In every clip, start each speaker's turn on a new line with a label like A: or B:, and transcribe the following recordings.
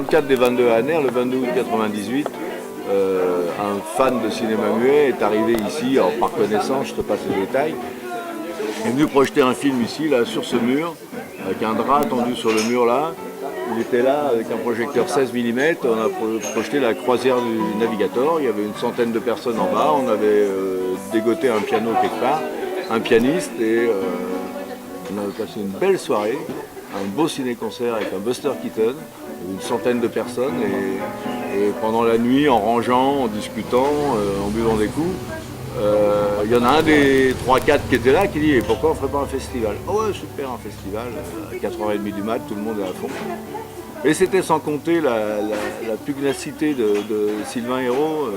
A: le cadre des 22 années, le 22 août 98, un fan de cinéma muet est arrivé ici, alors par connaissance, je te passe les détails, est venu projeter un film ici, là, sur ce mur, avec un drap tendu sur le mur là. Il était là avec un projecteur 16 mm, on a projeté la croisière du Navigator, il y avait une centaine de personnes en bas, on avait dégoté un piano quelque part, un pianiste et on avait passé une belle soirée, un beau ciné-concert avec un Buster Keaton, une centaine de personnes et pendant la nuit en rangeant, en discutant, en buvant des coups, il y en a un des 3-4 qui était là qui dit et pourquoi on ne ferait pas un festival? Oh ouais super un festival, à 4h30 du mat, tout le monde est à fond. Et c'était sans compter la pugnacité de Sylvain Hérault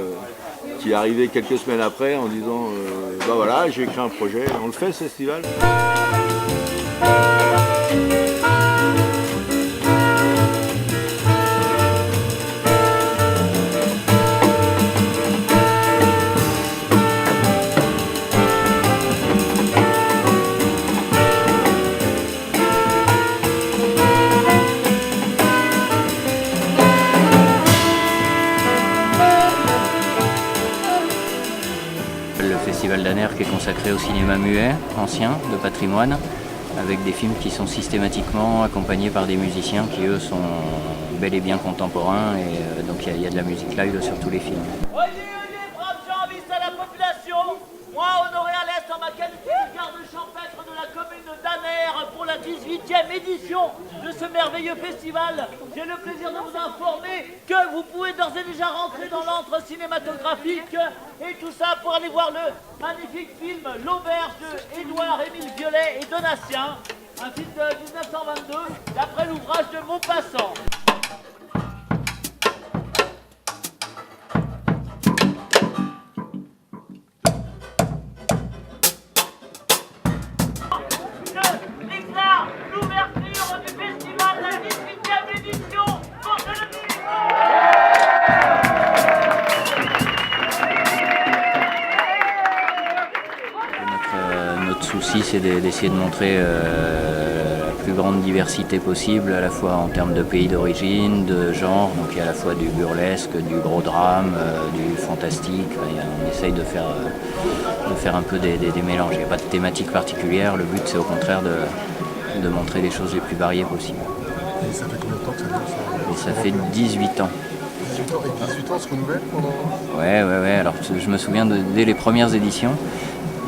A: qui est arrivé quelques semaines après en disant bah voilà j'ai écrit un projet, on le fait ce festival.
B: Festival d'Aner qui est consacré au cinéma muet ancien, de patrimoine, avec des films qui sont systématiquement accompagnés par des musiciens qui eux sont bel et bien contemporains et donc il y a de la musique live sur tous les films.
C: Oyez, braves gens, avis à la population. Moi, honoré à l'Est en ma qualité de garde champêtre de la commune d'Aner pour la 18e édition de ce merveilleux festival, j'ai le plaisir de vous informer que vous pouvez d'ores et déjà rentrer dans l'antre cinématographique et tout ça pour aller voir le magnifique film L'Auberge de Édouard-Émile Violet et Donatien, un film de 1922 d'après l'ouvrage de Maupassant.
B: Notre souci, c'est d'essayer de montrer la plus grande diversité possible, à la fois en termes de pays d'origine, de genre, donc il y a à la fois du burlesque, du gros drame, du fantastique, on essaye de faire un peu des mélanges. Il n'y a pas de thématique particulière, le but c'est au contraire de montrer les choses les plus variées possibles.
D: Et ça fait combien de temps que ça dure ça?
B: Et ça fait 18 ans.
D: 18 ans, et 18 ans se renouvelle pendant...
B: Ouais, alors je me souviens dès les premières éditions,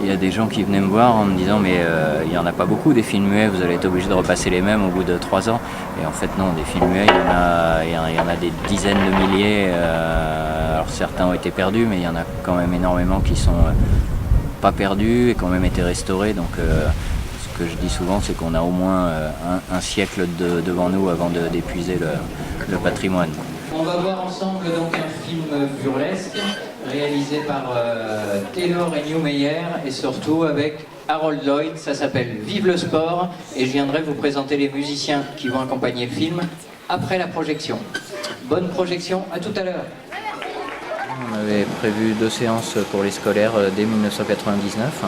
B: il y a des gens qui venaient me voir en me disant mais il n'y en a pas beaucoup des films muets, vous allez être obligé de repasser les mêmes au bout de 3 ans. Et en fait non, des films muets, il y en a des dizaines de milliers, alors certains ont été perdus, mais il y en a quand même énormément qui sont pas perdus et qui ont même été restaurés. Donc ce que je dis souvent, c'est qu'on a au moins un siècle devant nous avant d'épuiser le patrimoine.
E: On va voir ensemble donc un film burlesque réalisé par Taylor et Newmeyer et surtout avec Harold Lloyd. Ça s'appelle Vive le sport et je viendrai vous présenter les musiciens qui vont accompagner le film après la projection. Bonne projection, à tout à l'heure.
B: On avait prévu 2 séances pour les scolaires dès 1999.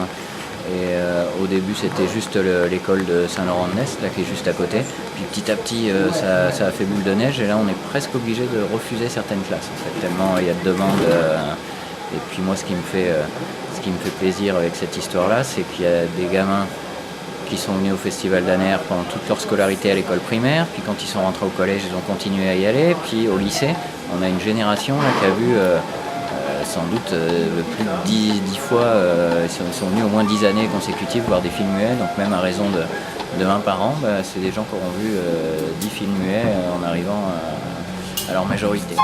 B: Et au début c'était juste l'école de Saint-Laurent-de-Nest, là qui est juste à côté. Puis petit à petit ça a fait boule de neige et là on est presque obligé de refuser certaines classes en fait, tellement il y a de demandes. Et puis moi ce qui me fait plaisir avec cette histoire-là, c'est qu'il y a des gamins qui sont venus au Festival d'Aner pendant toute leur scolarité à l'école primaire, puis quand ils sont rentrés au collège ils ont continué à y aller, puis au lycée on a une génération là, qui a vu sans doute plus de 10 fois, ils sont venus au moins 10 années consécutives voir des films muets, donc même à raison de 1 par an, c'est des gens qui auront vu 10 films muets en arrivant à leur majorité.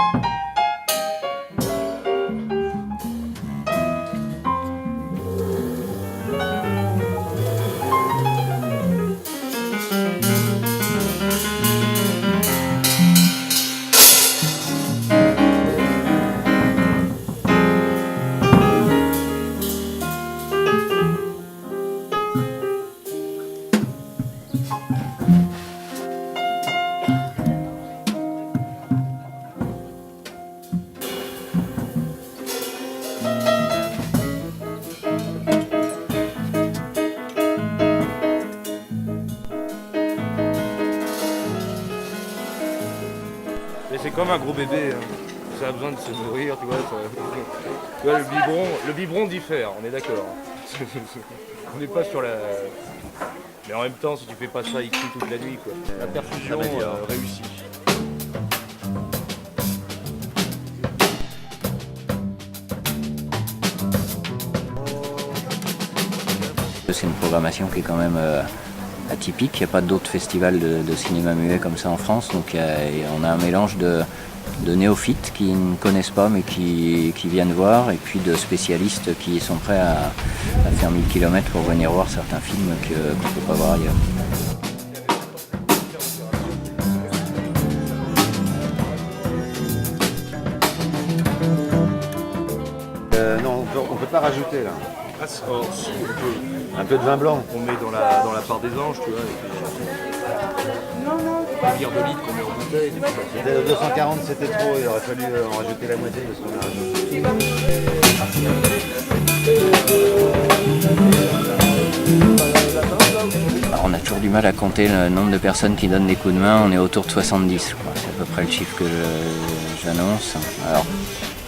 F: C'est comme un gros bébé. Hein. Ça a besoin de se nourrir, tu vois. Tu vois, le biberon diffère, on est d'accord. On n'est pas sur la... Mais en même temps, si tu fais pas ça, il crie toute la nuit, quoi. La perfusion réussit.
B: C'est une programmation qui est quand même atypique. Il n'y a pas d'autres festivals de cinéma muet comme ça en France. Donc on a un mélange de néophytes qui ne connaissent pas mais qui viennent voir, et puis de spécialistes qui sont prêts à faire 1000 km pour venir voir certains films qu'on ne peut pas voir ailleurs.
G: Non, on peut pas rajouter là.
F: Ah, si, on peut.
G: Un peu de vin blanc.
F: On met dans la part des anges, tu vois. Et puis, de litre qu'on met en bouteille.
G: 240 c'était trop, il aurait fallu en rajouter la moitié de ce qu'on a rajouté.
B: Alors, on a toujours du mal à compter le nombre de personnes qui donnent des coups de main. On est autour de 70, c'est à peu près le chiffre que j'annonce. Alors,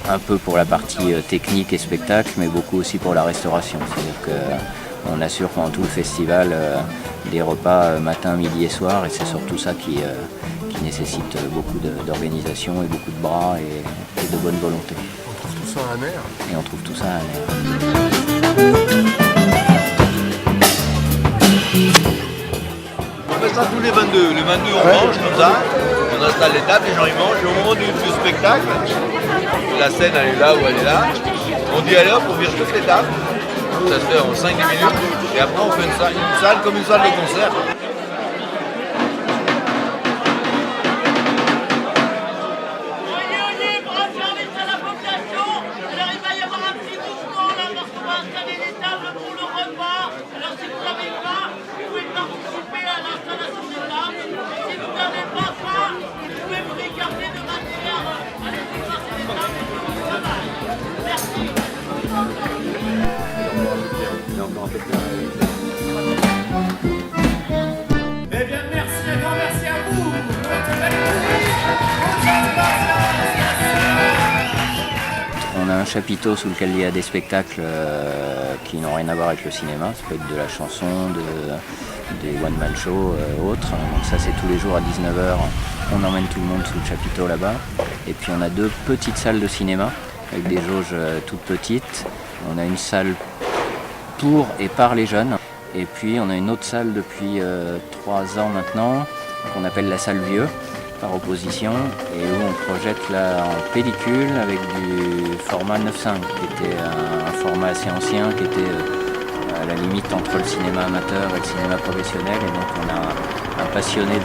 B: un peu pour la partie technique et spectacle, mais beaucoup aussi pour la restauration. C'est-à-dire qu'on assure pendant tout le festival des repas matin, midi et soir, et c'est surtout ça qui nécessite beaucoup d'organisation et beaucoup de bras et de bonne volonté.
D: On trouve tout ça à Aner.
B: Et on trouve tout ça à Aner.
A: On fait ça tous les 22. Les 22, on mange comme ça. On installe les tables, les gens ils mangent. Et au moment du spectacle, la scène elle est là ou elle est là. On dit allez hop, on vire toutes les tables. Ça se fait en 5-10 minutes. Et après on fait une salle comme une salle de concert.
C: Oyez, brave service à la population. Alors il va y avoir un petit mouvement là parce qu'on va installer les tables pour le repas. Alors si vous n'avez pas, vous pouvez participer à l'installation des tables. Si vous n'avez pas faim, vous pouvez vous écarter de manière à les déplacer les tables et tout le travail. Merci.
H: Eh bien, merci, un grand merci à vous.
B: On a un chapiteau sous lequel il y a des spectacles qui n'ont rien à voir avec le cinéma. Ça peut être de la chanson, des one-man shows, autres. Donc ça c'est tous les jours à 19h. On emmène tout le monde sous le chapiteau là-bas. Et puis on a 2 petites salles de cinéma avec des jauges toutes petites. On a une salle pour et par les jeunes. Et puis on a une autre salle depuis 3 ans maintenant, qu'on appelle la salle vieux, par opposition, et où on projette là en pellicule avec du format 9.5, qui était un format assez ancien, qui était à la limite entre le cinéma amateur et le cinéma professionnel. Et donc on a un passionné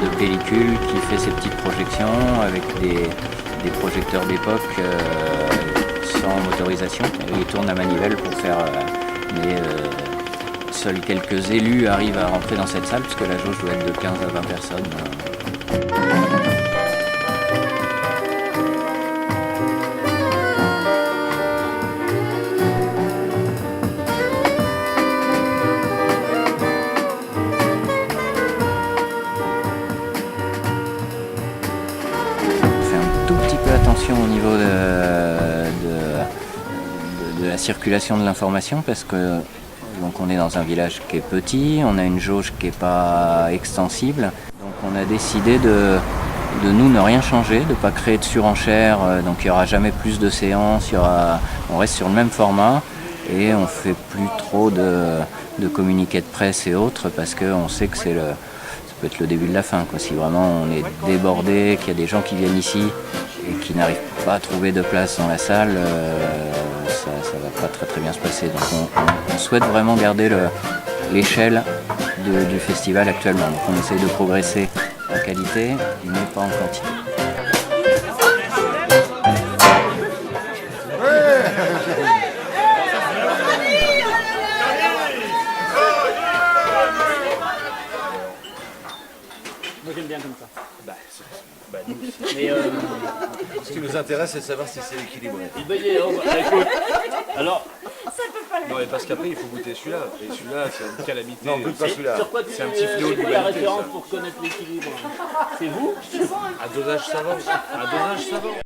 B: de pellicule qui fait ses petites projections avec des projecteurs d'époque sans motorisation. Il tourne à manivelle pour faire... seuls quelques élus arrivent à rentrer dans cette salle, puisque la jauge doit être de 15 à 20 personnes. On fait un tout petit peu attention au niveau de la circulation de l'information, parce que donc on est dans un village qui est petit, on a une jauge qui n'est pas extensible. Donc on a décidé de nous ne rien changer, de ne pas créer de surenchère. Donc il n'y aura jamais plus de séances, on reste sur le même format et on ne fait plus trop de communiqués de presse et autres, parce qu'on sait que ça peut être le début de la fin, quoi. Si vraiment on est débordé, qu'il y a des gens qui viennent ici et qui n'arrivent pas à trouver de place dans la salle, ça va pas très bien se passer. Donc on souhaite vraiment garder l'échelle du festival actuellement. Donc on essaye de progresser en qualité, mais pas en quantité.
I: Moi j'aime bien comme ça.
A: Ce qui nous intéresse, c'est de savoir si c'est équilibré.
I: Écoute, alors
F: Non, mais parce qu'après, il faut goûter celui-là. Et celui-là, c'est une calamité.
A: Non, goûte pas celui-là.
C: Sur quoi tu
F: C'est un petit fléau de
C: la
F: l'humanité,
C: référence
F: ça.
C: pour connaître l'équilibre? C'est vous?
F: Un dosage savant. Un dosage savant.